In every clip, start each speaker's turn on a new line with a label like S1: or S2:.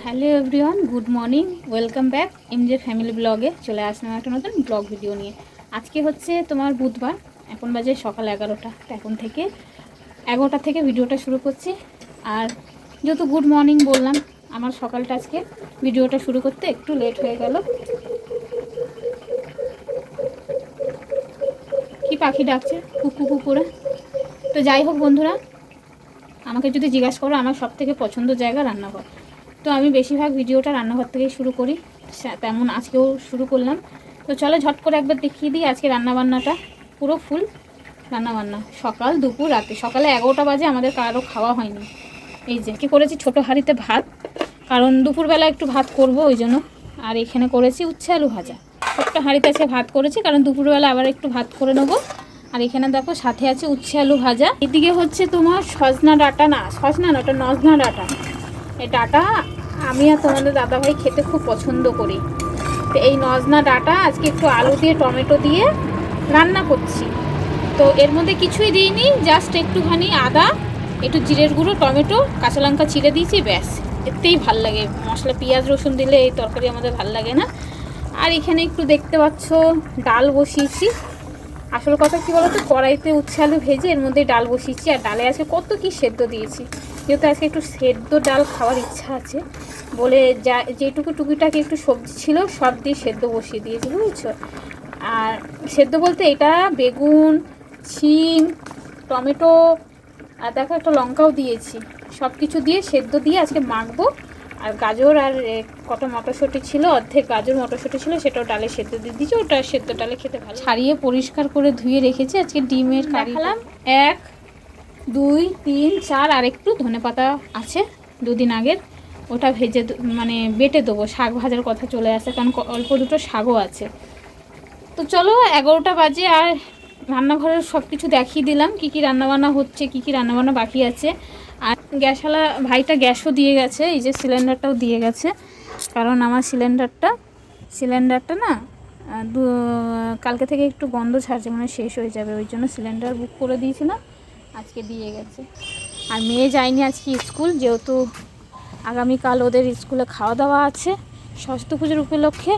S1: Hello everyone, good morning, welcome back এমজে family ব্লগে চলে আসলাম একটা নতুন ব্লগ ভিডিও নিয়ে। আজকে হচ্ছে তোমার বুধবার, এখন বাজে সকাল 11টা। তো এখন থেকে 11টা থেকে ভিডিওটা শুরু করছি। আর যেহেতু গুড মর্নিং বললাম, আমার সকালটা আজকে ভিডিওটা শুরু করতে একটু লেট হয়ে গেল। কি পাখি ডাকছে কুকু কুকুরে। তো যাই হোক বন্ধুরা, আমাকে যদি জিজ্ঞাসা করো আমার সবথেকে পছন্দের জায়গা রান্নাঘর, তো আমি বেশিরভাগ ভিডিওটা রান্নাঘর থেকেই শুরু করি, তেমন আজকেও শুরু করলাম। তো চলো ঝট করে একবার দেখিয়ে দিই আজকে রান্নাবান্নাটা। পুরো ফুল রান্নাবান্না, সকাল দুপুর রাতে। সকালে 11টা বাজে, আমাদের কারো খাওয়া হয়নি। এই যে কি করেছি, ছোটো হাঁড়িতে ভাত, কারণ দুপুরবেলা একটু ভাত করব ওই জন্য। আর এখানে করেছি উচ্ছে আলু ভাজা। ছোট্ট হাঁড়িতে আছে ভাত করেছি, কারণ দুপুরবেলা আবার একটু ভাত করে নেবো। আর এখানে দেখো সাথে আছে উচ্ছে আলু ভাজা। এদিকে হচ্ছে তোমার সজনা ডাঁটা, না সজনা না, ওটা নজনা ডাঁটা। এই ডাঁটা আমি আর তোমাদের দাদাভাই খেতে খুব পছন্দ করি। তো এই নজনা ডাঁটা আজকে একটু আলু দিয়ে টমেটো দিয়ে রান্না করছি। তো এর মধ্যে কিছুই দিইনি, জাস্ট একটুখানি আদা, একটু জিরের গুঁড়ো, টমেটো, কাঁচা লঙ্কা চিড়ে দিয়েছি, ব্যাস। এতেই ভাল লাগে। মশলা পেঁয়াজ রসুন দিলে এই তরকারি আমাদের ভাল লাগে না। আর এখানে একটু দেখতে পাচ্ছ ডাল বসিয়েছি। আসল কথা কী বলো তো, কড়াইতে উচ্ছে আলু ভেজে এর মধ্যে ডাল বসিয়েছি। আর ডালে আজকে কত কি সেদ্ধ দিয়েছি, যেহেতু আজকে একটু সেদ্ধ ডাল খাওয়ার ইচ্ছা আছে বলে যেটুকু টুকিটাকি একটু সবজি ছিল সব দিয়ে সেদ্ধ বসিয়ে দিয়েছি, বুঝেছো। আর সেদ্ধ বলতে এটা বেগুন, শিম, টমেটো, আর দেখো একটা লঙ্কাও দিয়েছি। সব কিছু দিয়ে সেদ্ধ দিয়ে আজকে মাখবো। আর গাজর আর কটা মটরশুঁটি ছিল, অর্ধেক গাজর মটরশুঁটি ছিল, সেটাও ডালে সেদ্ধ দিয়ে দিয়েছি। ওটা সেদ্ধ ডালে খেতে ভালো। ছাড়িয়ে পরিষ্কার করে ধুয়ে রেখেছি। আজকে ডিমের কারি দেখালাম, 1 2 3 4, আর একটু ধনেপাতা আছে দুদিন আগের, ওটা ভেজে মানে বেটে দেবো। শাক ভাজার কথা চলে আসে, কারণ অল্প দুটো শাকও আছে। তো চলো 11টা বাজে, আর রান্নাঘরের সব কিছু দেখিয়ে দিলাম, কী কী রান্নাবান্না হচ্ছে, কী কী রান্নাবান্না বাকি আছে। আর গ্যাসওয়ালা ভাইটা গ্যাসও দিয়ে গেছে, এই যে সিলিন্ডারটাও দিয়ে গেছে। কারণ আমার সিলিন্ডারটা না কালকে থেকে একটু গন্ধ ছাড়ছে, মানে শেষ হয়ে যাবে, ওই জন্য সিলিন্ডার বুক করে দিয়েছিলাম, আজকে দিয়ে গেছে। আর মেয়ে যায়নি আজকে স্কুল, যেহেতু আগামীকাল ওদের স্কুলে খাওয়া দাওয়া আছে সরস্বতী পুজোর উপলক্ষে,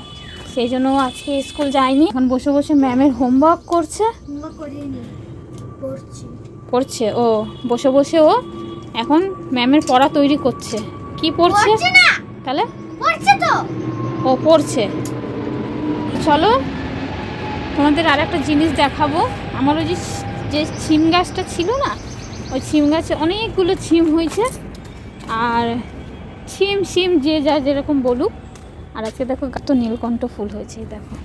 S1: সেই জন্য আজকে স্কুল যায়নি। এখন বসে বসে ম্যামের হোমওয়ার্ক করছে। পড়ছে ও, বসে বসে ও এখন ম্যামের পড়া তৈরি করছে। কি পড়ছে তাহলে? ও পড়ছে। চলো তোমাদের আর একটা জিনিস দেখাবো। আমার ওই যে ছিম গাছটা ছিল না, ওই ছিম গাছে অনেকগুলো ছিম হয়েছে। আর ছিম যে যা যেরকম বলুক। আর আজকে দেখো তো নীলকণ্ঠ ফুল হয়েছে, এই দেখো,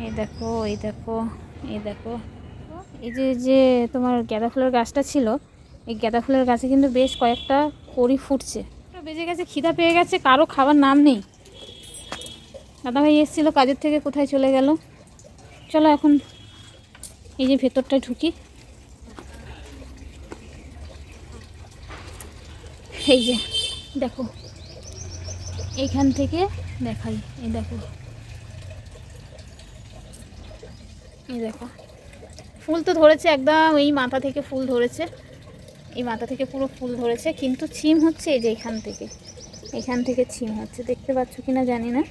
S1: এই দেখো, এই দেখো, এই দেখো। এই যে তোমার গাঁদা ফুলের গাছটা ছিল, এই গাঁদা ফুলের গাছে কিন্তু বেশ কয়েকটা কড়ি ফুটছে। বেজে গেছে, খিদা পেয়ে গেছে, কারো খাবার নাম নেই। দাদাভাই এসেছিলো কাজের থেকে, কোথায় চলে গেল। চলো এখন এই যে ভেতরটায় ঢুকি। এই যে দেখো, এইখান থেকে দেখাই, এই দেখো, এই দেখো ফুল তো ধরেছে একদম, এই মাথা থেকে ফুল ধরেছে, এই মাথা থেকে পুরো ফুল ধরেছে। কিন্তু ছিম হচ্ছে এই যে এখান থেকে ছিম হচ্ছে, দেখতে পাচ্ছ কিনা জানি না,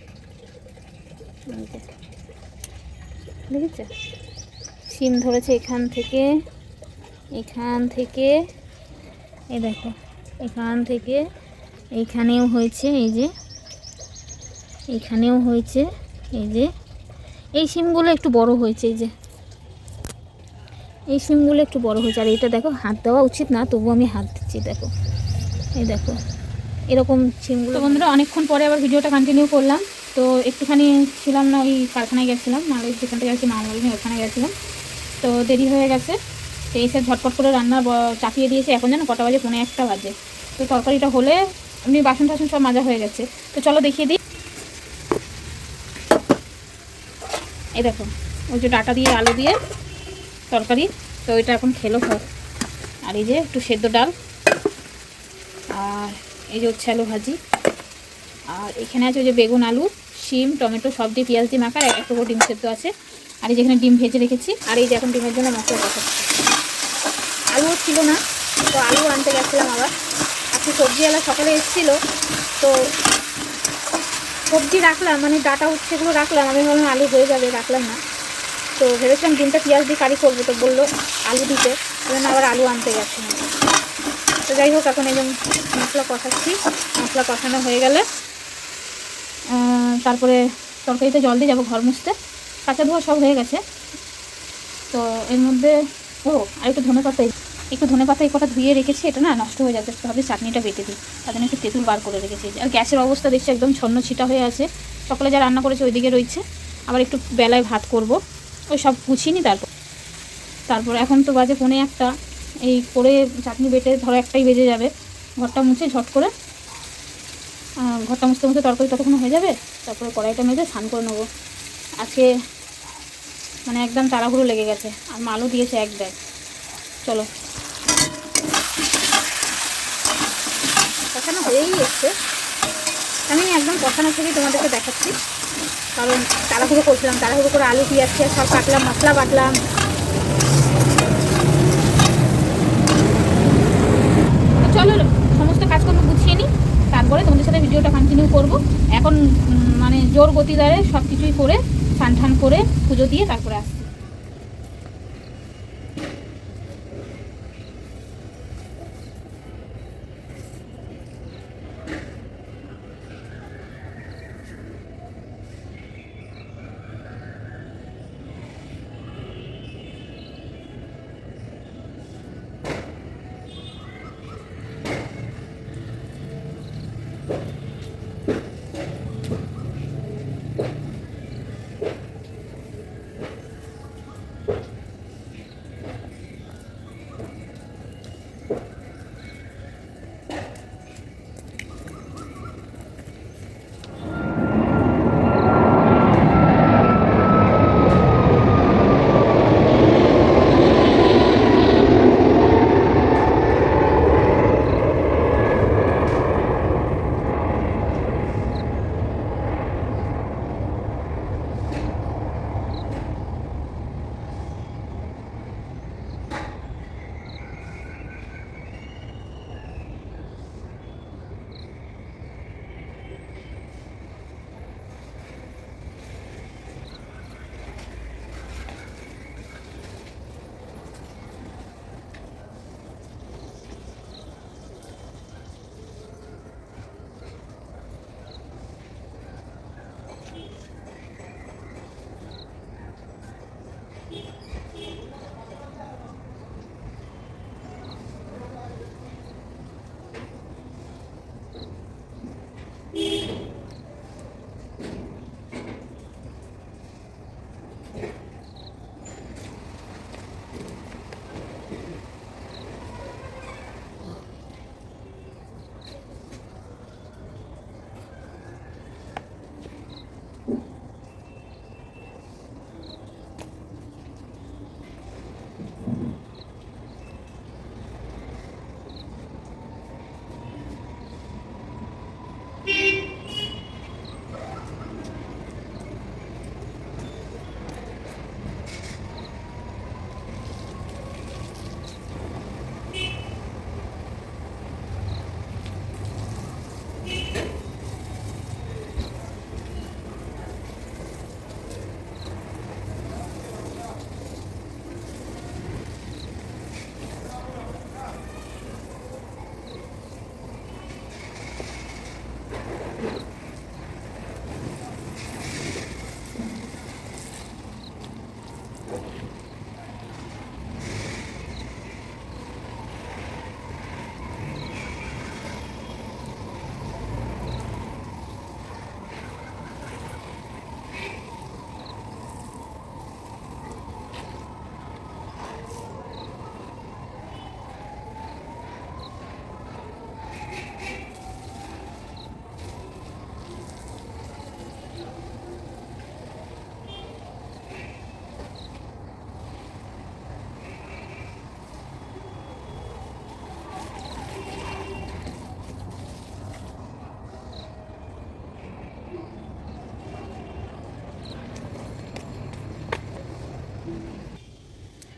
S1: দেখেছো ছিম ধরেছে এখান থেকে, এই দেখো, এখান থেকে এইখানেও হয়েছে, এই যে এইখানেও হয়েছে। এই যে এই সিমগুলো একটু বড় হয়েছে, এই যে এই সিমগুলো একটু বড় হয়েছে। আর এটা দেখো, হাত দেওয়া উচিত না, তবু আমি হাত দিচ্ছি, দেখো, এই দেখো এরকম সিমগুলো। বন্ধুরা অনেকক্ষণ পরে আবার ভিডিওটা কন্টিনিউ করলাম। তো একটুখানি ছিলাম না, ওই কারখানায় গেছিলাম, মালের যেখান থেকে গেছি মামলিনে, ওখানে গেছিলাম। তো দেরি হয়ে গেছে, তো এসে ঝটপট করে রান্না চাপিয়ে দিয়েছি। এখন যেন কটা বাজে, 1:45 বাজে। তো তরকারিটা হলে এমনি বাসন টাসন সব মাজা হয়ে গেছে। তো চলো দেখিয়ে দিই। এই দেখো, ওই যে ডাঁটা দিয়ে আলু দিয়ে তরকারি, তো ওইটা এখন খেলো সব। আর এই যে একটু সেদ্ধ ডাল, আর এই যে উচ্ছে আলু ভাজি, আর এখানে আছে ওই যে বেগুন, আলু, শিম, টমেটো সব দিয়ে পেঁয়াজ দিয়ে মাখা, একটা করে ডিম সেদ্ধ আছে। আর এই যেখানে ডিম ভেজে রেখেছি। আর এই যে এখন ডিমের জন্য মশলা কষাচ্ছি। আলুও ছিল না, তো আলু আনতে গেছিলাম আবার। আর একটু সবজিওয়ালা সকালে এসেছিলো, তো সবজি রাখলাম, মানে ডাটা উঠছে এগুলো রাখলাম, আমি ভাবলাম আলু হয়ে যাবে, রাখলাম না। তো ভেবেছিলাম ডিমটা পেঁয়াজ দিয়ে কারি করবো, তো বললো আলু দিতে, সেজন্য আবার আলু আনতে গেছি না। তো যাই হোক, এখন এই যে মশলা কষাচ্ছি, মশলা কষানো হয়ে গেলে তারপরে তরকারিতে জল দিয়ে যাবো ঘর মুছতে। কাঁচা ধোয়া সব হয়ে গেছে। তো এর মধ্যে আর একটু ধনেপাতা এই কটা ধুয়ে রেখেছি, এটা না নষ্ট হয়ে যাচ্ছে, ভাবছি চাটনিটা বেটে দিই, তার জন্য একটু তেঁতুল বার করে রেখেছি। আর গ্যাসের অবস্থা দেখছি একদম ছন্ন ছিটা হয়ে আছে, সকালে যা রান্না করেছে ওইদিকে রয়েছে, আবার একটু বেলায় ভাত করব, ওই সব গুছিয়ে নিই। তারপর এখন তো বাজে 1:45, এই করে চাটনি বেটে ধরো 1টাই বেজে যাবে। ঘরটা মুছে ঝট করে, ঘরটা মুছতে মুছতে তরকারি ততক্ষণ হয়ে যাবে, তারপরে কড়াইটা মেজে স্নান করে নেবো। আজকে মানে একদম তাড়াহুড়ো লেগে গেছে, আর মালও দিয়েছে 1 ব্যাগ। চলো, কষানো হয়েই এসছে, আমি একদম কষানো থেকেই তোমাদেরকে দেখাচ্ছি, কারণ তাড়াহুড়ো করছিলাম, তাড়াহুড়ো করে আলু পেঁয়াজ সব কাটলাম, মশলা বাটলাম। চলো সমস্ত কাজকর্ম গুছিয়ে নিই, তারপরে তোমাদের সাথে ভিডিওটা কন্টিনিউ করব। এখন মানে জোর গতিদারে সব কিছুই করে স্নান টান করে পুজো দিয়ে তারপরে আসছি।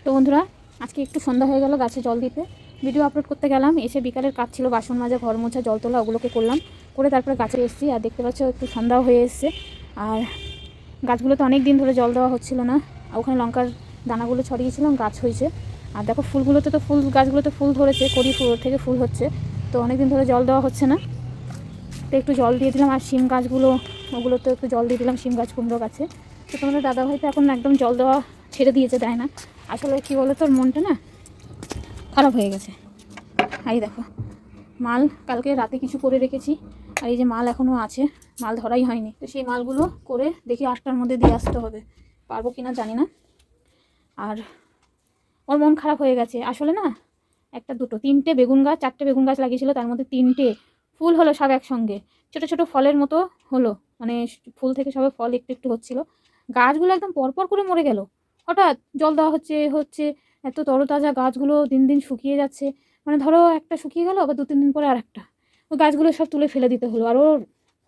S1: তো বন্ধুরা, আজকে একটু সন্ধ্যা হয়ে গেল গাছে জল দিতে, ভিডিও আপলোড করতে গেলাম, এসে বিকালের কাজ ছিল, বাসন মাজা, ঘর মোছা, জল তোলা, ওগুলোকে করলাম, করে তারপরে গাছে এসেছি। আর দেখতে পাচ্ছ একটু সন্ধ্যাও হয়ে এসছে। আর গাছগুলোতে অনেক দিন ধরে জল দেওয়া হচ্ছিল না, ওখানে লঙ্কার দানাগুলো ছড়িয়েছিলাম, গাছ হয়েছে। আর দেখো ফুলগুলোতে তো গাছগুলোতে ফুল ধরেছে, কড়ি ফুল থেকে ফুল হচ্ছে, তো অনেক দিন ধরে জল দেওয়া হচ্ছে না, তো একটু জল দিয়ে দিলাম। আর শিম গাছগুলো, ওগুলোতে একটু জল দিয়ে দিলাম, শিম গাছ, কুমড়ো গাছে। তো তোমাদের দাদাভাই তো এখন একদম জল দেওয়া ছেড়ে দিয়েছে, দেয় না। আসলে কী বলো, তোর মনটা না খারাপ হয়ে গেছে। এই দেখো মাল কালকে রাতে কিছু করে রেখেছি, আর এই যে মাল এখনও আছে, মাল ধরাই হয়নি। তো সেই মালগুলো করে দেখি 8টার মধ্যে দিয়ে আসতে হবে, পারবো কিনা জানি না। আর ওর মন খারাপ হয়ে গেছে আসলে না, একটা দুটো তিনটে বেগুন গাছ, 4টে বেগুন গাছ লাগিয়েছিল, তার মধ্যে 3টে ফুল হলো সব একসঙ্গে, ছোটো ছোটো ফলের মতো হলো, মানে ফুল থেকে সবে ফল একটু একটু হচ্ছিলো। গাছগুলো একদম পরপর করে মরে গেল, হঠাৎ জল দেওয়া হচ্ছে, এত তরতাজা গাছগুলো দিন দিন শুকিয়ে যাচ্ছে। মানে ধরো একটা শুকিয়ে গেল, আবার 2-3 দিন পরে আর একটা, ওই গাছগুলো সব তুলে ফেলে দিতে হলো। আর ওর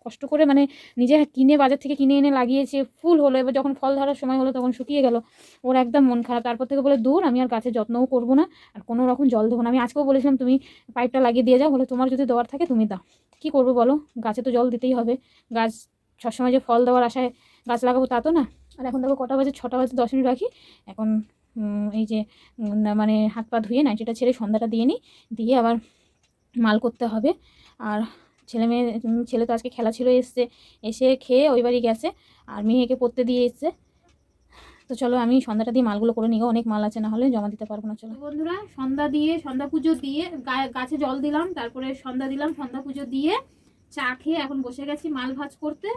S1: কষ্ট করে মানে নিজে কিনে, বাজার থেকে কিনে এনে লাগিয়েছে, ফুল হলো, এবার যখন ফল ধরার সময় হলো তখন শুকিয়ে গেল। ওর একদম মন খারাপ, তারপর থেকে বলে দূর, আমি আর গাছের যত্নও করবো না, আর কোনো রকম জল দেবো না। আমি আজকেও বলেছিলাম তুমি পাইপটা লাগিয়ে দিয়ে যাও, বলে তোমার যদি দেওয়ার থাকে তুমি দাও, কী করবো বলো, গাছে তো জল দিতেই হবে। গাছ সবসময় যে ফল দেওয়ার আশায় গাছ লাগাবো তা তো না। আর এখন দেখো কটা বাজে, 6টা বাজে 10 মিনিট রাখি। এখন এই যে মানে হাত পা ধুয়ে নাইটিটা ছেড়ে সন্ধ্যাটা দিয়ে নিই, দিয়ে আবার মাল করতে হবে। আর ছেলে তো আজকে খেলা ছিল, এসে খেয়ে ওই বাড়ি গেছে, আর মেয়েকে পড়তে দিয়ে এসছে। তো চলো আমি সন্ধ্যাটা দিয়ে মালগুলো করে নিই, অনেক মাল আছে, না হলে জমা দিতে পারবো না। চলো বন্ধুরা, সন্ধ্যা পুজো দিয়ে গাছে জল দিলাম, তারপরে সন্ধ্যা দিলাম, সন্ধ্যা পুজো দিয়ে চা খেয়ে এখন বসে গেছি মাল ভাঁজ করতে।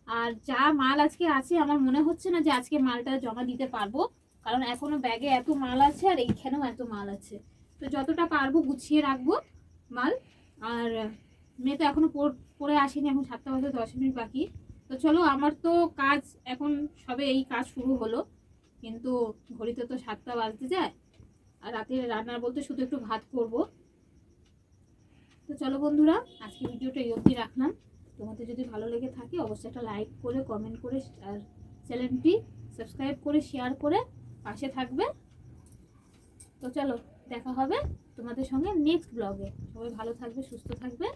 S1: আর যা মাল আজকে আছে, আমার মনে হচ্ছে না যে আজকে মালটা জমা দিতে পারবো, কারণ এখনো ব্যাগে এত মাল আছে, আর এইখানেও এত মাল আছে। তো যতটা পারবো গুছিয়ে রাখবো মাল। আর মেয়ে তো এখনো পড়ে আসেনি, এখন 7টা বাজে 10 মিনিট বাকি। তো চলো, আমার তো কাজ এখন সবে এই কাজ শুরু হলো, কিন্তু ঘড়িতে তো 7টা বাজতে যায়। আর রাতে রান্নার বলতে শুধু একটু ভাত করব। তো চলো বন্ধুরা, আজকে ভিডিওটা এই অবধি রাখলাম। তোমাদের যদি ভালো লেগে থাকে অবশ্যই একটা লাইক করে, কমেন্ট করে, আর চ্যানেলটি সাবস্ক্রাইব করে, শেয়ার করে পাশে থাকবে। তো চলো, দেখা হবে তোমাদের সঙ্গে নেক্সট ব্লগে। সবাই ভালো থাকবে, সুস্থ থাকবে।